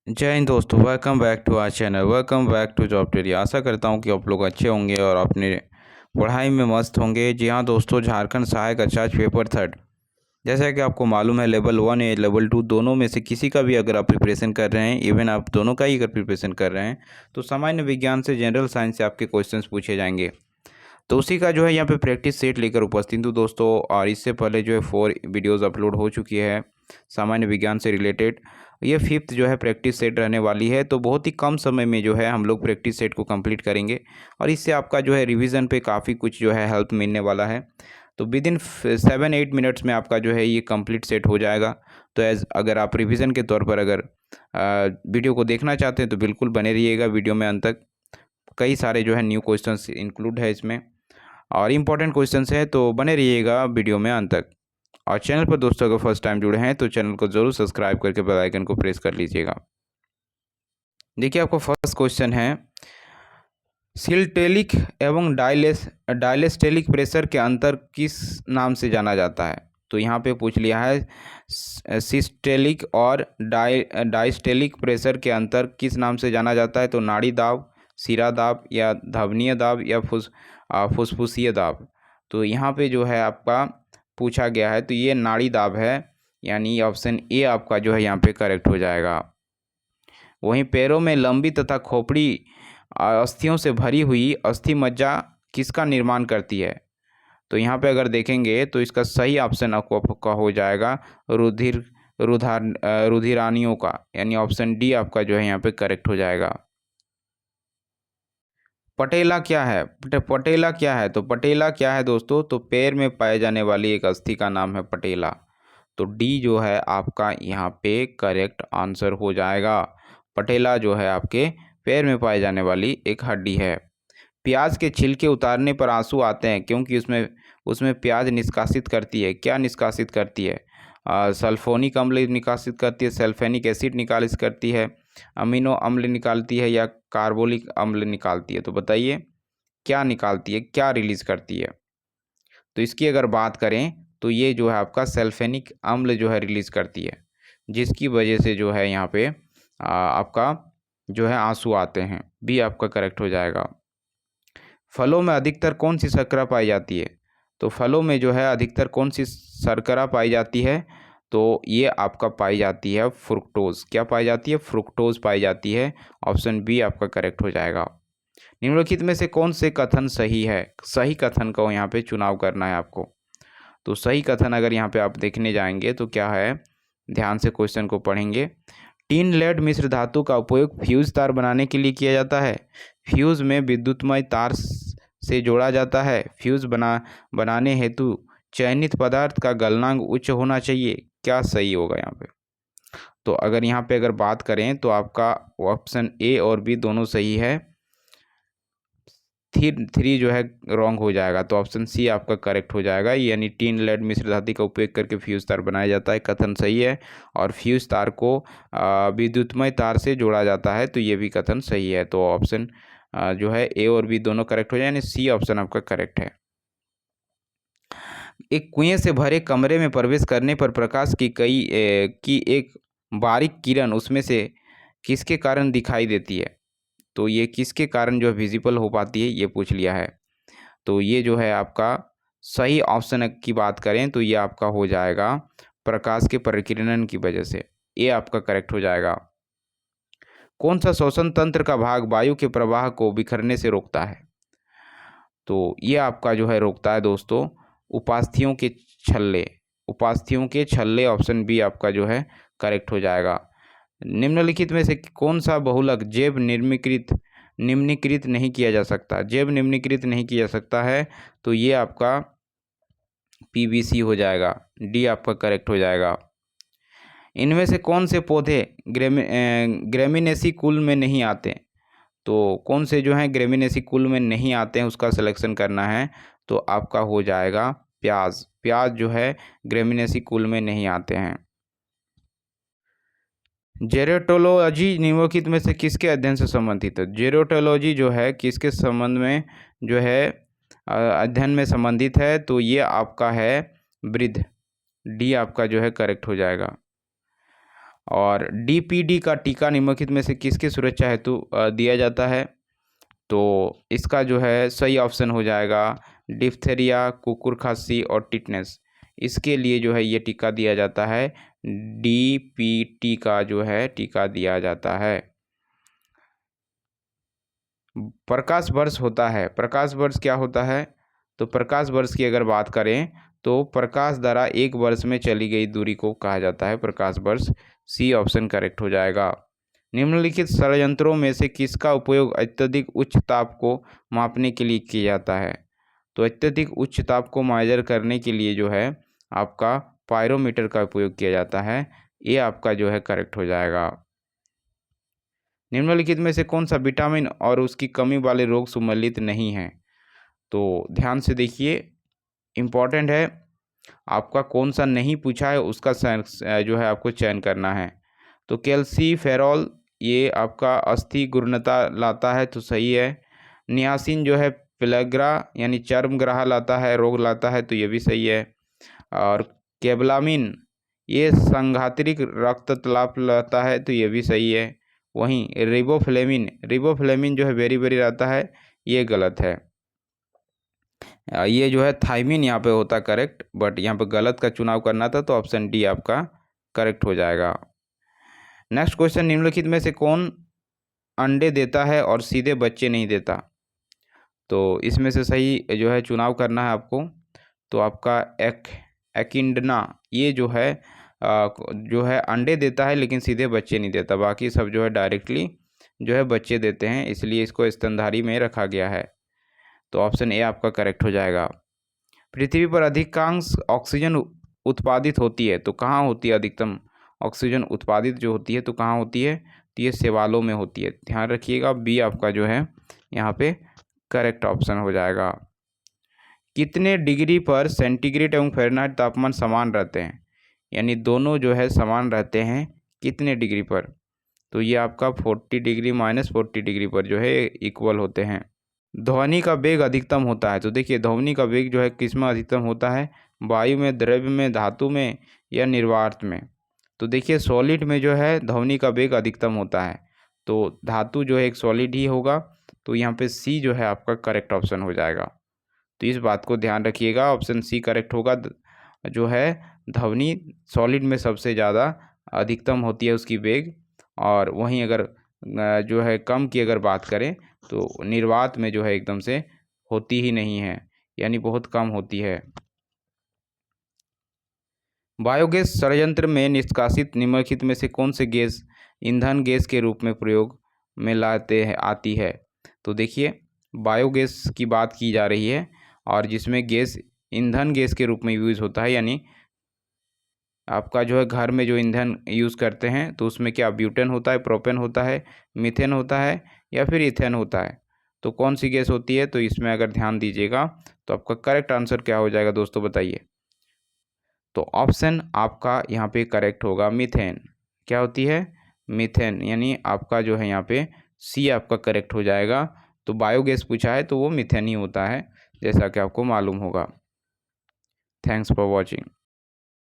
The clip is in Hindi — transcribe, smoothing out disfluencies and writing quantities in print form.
जय हिंद दोस्तों, welcome back to our channel. Welcome back to job ट्रेडी। आशा करता हूं कि आप लोग अच्छे होंगे और अपने पढ़ाई में मस्त होंगे। जी हाँ दोस्तों, झारखंड सहायक अचार्य पेपर थर्ड, जैसा कि आपको मालूम है, लेवल 1 या लेवल 2 दोनों में से किसी का भी अगर आप प्रिपरेशन कर रहे हैं, इवन आप दोनों का ही अगर प्रिपरेशन कर रहे हैं, तो सामान्य विज्ञान से, जनरल साइंस से आपके क्वेश्चंस पूछे जाएंगे। तो उसी का जो है यहाँ पे प्रैक्टिस सेट लेकर उपस्थित हूँ दोस्तों। और इससे पहले जो है 4 वीडियोज़ अपलोड हो चुकी है सामान्य विज्ञान से रिलेटेड। ये 5th जो है प्रैक्टिस सेट रहने वाली है। तो बहुत ही कम समय में जो है हम लोग प्रैक्टिस सेट को कंप्लीट करेंगे और इससे आपका जो है रिवीजन पे काफ़ी कुछ जो है हेल्प मिलने वाला है। तो विद इन 7-8 मिनट्स में आपका जो है ये कंप्लीट सेट हो जाएगा। तो एज अगर आप रिवीजन के तौर पर अगर वीडियो को देखना चाहते हैं तो बिल्कुल बने रहिएगा वीडियो में अंत तक। कई सारे जो है न्यू क्वेश्चंस इंक्लूड है इसमें और इम्पोर्टेंट क्वेश्चंस है, तो बने रहिएगा वीडियो में अंत तक। और चैनल पर दोस्तों अगर फर्स्ट टाइम जुड़े हैं तो चैनल को ज़रूर सब्सक्राइब करके बेल आइकन को प्रेस कर लीजिएगा। देखिए, आपको फर्स्ट क्वेश्चन है, सिलटेलिक एवं डायलेस्टेलिक प्रेशर के अंतर किस नाम से जाना जाता है। तो यहाँ पे पूछ लिया है सिस्टेलिक और डायस्टेलिक प्रेशर के अंतर किस नाम से जाना जाता है। तो नाड़ी दाब, सिरा दाब या धवनीय दाब या फुसफुसीय दाब। तो यहाँ पे जो है आपका पूछा गया है, तो ये नाड़ी दाब है, यानी ऑप्शन ए आपका जो है यहाँ पे करेक्ट हो जाएगा। वहीं पैरों में लंबी तथा खोपड़ी अस्थियों से भरी हुई अस्थि मज्जा किसका निर्माण करती है। तो यहाँ पे अगर देखेंगे तो इसका सही ऑप्शन आपका हो जाएगा रुधिरानियों का, यानी ऑप्शन डी आपका जो है यहाँ पे करेक्ट हो जाएगा। पटेला क्या है? पटेला क्या है? तो पटेला क्या है दोस्तों? तो पैर में पाए जाने वाली एक अस्थि का नाम है पटेला। तो डी जो है आपका यहाँ पे करेक्ट आंसर हो जाएगा। पटेला जो है आपके पैर में पाई जाने वाली एक हड्डी है। प्याज के छिलके उतारने पर आंसू आते हैं क्योंकि उसमें उसमें प्याज निष्कासित करती है। क्या निष्कासित करती है? सल्फोनिक अम्ल निकासित करती है, सल्फेनिक एसिड निकालित करती है, अमीनो अम्ल निकालती है या कार्बोलिक अम्ल निकालती है। तो बताइए क्या निकालती है, क्या रिलीज करती है। तो इसकी अगर बात करें तो ये जो है आपका सल्फेनिक अम्ल जो है रिलीज करती है, जिसकी वजह से जो है यहाँ पे आपका जो है आंसू आते हैं। बी आपका करेक्ट हो जाएगा। फलों में अधिकतर कौन सी शर्करा पाई जाती है। तो फलों में जो है अधिकतर कौन सी शर्करा पाई जाती है। तो ये आपका पाई जाती है फ्रुक्टोज। क्या पाई जाती है? फ्रुक्टोज पाई जाती है। ऑप्शन बी आपका करेक्ट हो जाएगा। निम्नलिखित में से कौन से कथन सही है? सही कथन का यहाँ पे चुनाव करना है आपको। तो सही कथन अगर यहाँ पे आप देखने जाएंगे तो क्या है, ध्यान से क्वेश्चन को पढ़ेंगे। टीन लेड मिश्र धातु का उपयोग फ्यूज तार बनाने के लिए किया जाता है। फ्यूज में विद्युतमय तार से जोड़ा जाता है। फ्यूज बनाने हेतु चयनित पदार्थ का गलनांक उच्च होना चाहिए। क्या सही होगा यहाँ पे? तो अगर यहाँ पे अगर बात करें तो आपका ऑप्शन ए और बी दोनों सही है। थ्री जो है रॉन्ग हो जाएगा। तो ऑप्शन सी आपका करेक्ट हो जाएगा, यानी टीन लेड मिश्र धातु का उपयोग करके फ्यूज तार बनाया जाता है। कथन सही है। और फ्यूज तार को विद्युतमय तार से जोड़ा जाता है, तो ये भी कथन सही है। तो ऑप्शन जो है ए और बी दोनों करेक्ट हो जाए, यानी सी ऑप्शन आपका करेक्ट है। एक कुएं से भरे कमरे में प्रवेश करने पर प्रकाश की एक बारीक किरण उसमें से किसके कारण दिखाई देती है। तो ये किसके कारण जो है विजिबल हो पाती है, ये पूछ लिया है। तो ये जो है आपका सही ऑप्शन की बात करें तो ये आपका हो जाएगा प्रकाश के परिकिरणन की वजह से। ये आपका करेक्ट हो जाएगा। कौन सा श्वसन तंत्र का भाग वायु के प्रवाह को बिखरने से रोकता है। तो ये आपका जो है रोकता है दोस्तों उपास्थियों के छल्ले। उपास्थियों के छल्ले, ऑप्शन बी आपका जो है करेक्ट हो जाएगा। निम्नलिखित में से कौन सा बहुलक जैव निम्नीकृत नहीं किया जा सकता। जैव निम्नीकृत नहीं किया जा सकता है, तो ये आपका पीबीसी हो जाएगा। डी आपका करेक्ट हो जाएगा। इनमें से कौन से पौधे ग्रेमिनेसी कुल में नहीं आते। तो कौन से जो हैं ग्रेमिनेसी कुल में नहीं आते हैं, उसका सिलेक्शन करना है। तो आपका हो जाएगा प्याज। प्याज जो है ग्रेमिनेसी कुल में नहीं आते हैं। जेरोटोलॉजी निम्नलिखित में से किसके अध्ययन से संबंधित है। जेरोटोलॉजी जो है किसके संबंध में जो है अध्ययन में संबंधित है। तो ये आपका है वृद्ध। डी आपका जो है करेक्ट हो जाएगा। और DPD का टीका निम्नलिखित में से किसके सुरक्षा हेतु दिया जाता है? तो इसका जो है सही ऑप्शन हो जाएगा डिप्थेरिया, कुकुर खांसी और टिटनेस। इसके लिए जो है ये टीका दिया जाता है, DPT का जो है टीका दिया जाता है। प्रकाश वर्ष होता है, प्रकाश वर्ष क्या होता है? तो प्रकाश वर्ष की अगर बात करें तो प्रकाश द्वारा एक वर्ष में चली गई दूरी को कहा जाता है प्रकाश वर्ष। सी ऑप्शन करेक्ट हो जाएगा। निम्नलिखित षड्यंत्रों में से किसका उपयोग अत्यधिक उच्च ताप को मापने के लिए किया जाता है? तो अत्यधिक उच्च ताप को मेजर करने के लिए जो है आपका पायरोमीटर का उपयोग किया जाता है। ये आपका जो है करेक्ट हो जाएगा। निम्नलिखित में से कौन सा विटामिन और उसकी कमी वाले रोग सम्मिलित नहीं हैं? तो ध्यान से देखिए, इम्पॉर्टेंट है, आपका कौन सा नहीं पूछा है उसका जो है आपको चयन करना है। तो कैल्सीफेरॉल ये आपका अस्थि गुणवत्ता लाता है, तो सही है। नियासिन जो है पेलग्रा यानी चर्म ग्रह लाता है, रोग लाता है, तो ये भी सही है। और केबलामिन ये संघातरिक रक्तचाप लाता है, तो ये भी सही है। वहीं रिबोफ्लेमिन जो है बेरी बेरी रहता है, ये गलत है। ये जो है थाइमिन यहाँ पे होता करेक्ट, बट यहाँ पे गलत का चुनाव करना था, तो ऑप्शन डी आपका करेक्ट हो जाएगा। नेक्स्ट क्वेश्चन, निम्नलिखित में से कौन अंडे देता है और सीधे बच्चे नहीं देता? तो इसमें से सही जो है चुनाव करना है आपको। तो आपका एकिंडना ये जो है अंडे देता है लेकिन सीधे बच्चे नहीं देता, बाकी सब जो है डायरेक्टली जो है बच्चे देते हैं, इसलिए इसको स्तनधारी में रखा गया है। तो ऑप्शन ए आपका करेक्ट हो जाएगा। पृथ्वी पर अधिकांश ऑक्सीजन उत्पादित होती है, तो कहाँ होती है अधिकतम ऑक्सीजन उत्पादित जो होती है, तो कहाँ होती है? तो ये शैवालों में होती है। ध्यान रखिएगा, बी आपका जो है यहाँ पे करेक्ट ऑप्शन हो जाएगा। कितने डिग्री पर सेंटीग्रेड एवं फ़ारेनहाइट तापमान समान रहते हैं? यानी दोनों जो है समान रहते हैं कितने डिग्री पर? तो ये आपका 40 डिग्री -40 डिग्री पर जो है इक्वल होते हैं। ध्वनि का वेग अधिकतम होता है, तो देखिए ध्वनि का वेग जो है किसमें अधिकतम होता है? वायु में, द्रव्य में, धातु में या निर्वात में? तो देखिए सॉलिड में जो है ध्वनि का वेग अधिकतम होता है, तो धातु जो है एक सॉलिड ही होगा, तो यहाँ पे सी जो है आपका करेक्ट ऑप्शन हो जाएगा। तो इस बात को ध्यान रखिएगा, ऑप्शन सी करेक्ट होगा। जो है ध्वनि सॉलिड में सबसे ज़्यादा अधिकतम होती है उसकी वेग, और वहीं अगर जो है कम की अगर बात करें तो निर्वात में जो है एकदम से होती ही नहीं है, यानी बहुत कम होती है। बायोगैस संयंत्र में निष्कासित निम्नलिखित में से कौन से गैस ईंधन गैस के रूप में प्रयोग में आती है? तो देखिए बायोगैस की बात की जा रही है, और जिसमें गैस ईंधन गैस के रूप में यूज़ होता है, यानी आपका जो है घर में जो ईंधन यूज़ करते हैं तो उसमें क्या ब्यूटेन होता है, प्रोपेन होता है, मीथेन होता है या फिर इथेन होता है? तो कौन सी गैस होती है? तो इसमें अगर ध्यान दीजिएगा तो आपका करेक्ट आंसर क्या हो जाएगा दोस्तों, बताइए। तो ऑप्शन आपका यहाँ पे करेक्ट होगा मीथेन। क्या होती है? मीथेन, यानी आपका जो है यहाँ पे सी आपका करेक्ट हो जाएगा। तो बायोगैस पूछा है तो वो मीथेन ही होता है, जैसा कि आपको मालूम होगा। Thanks for watching.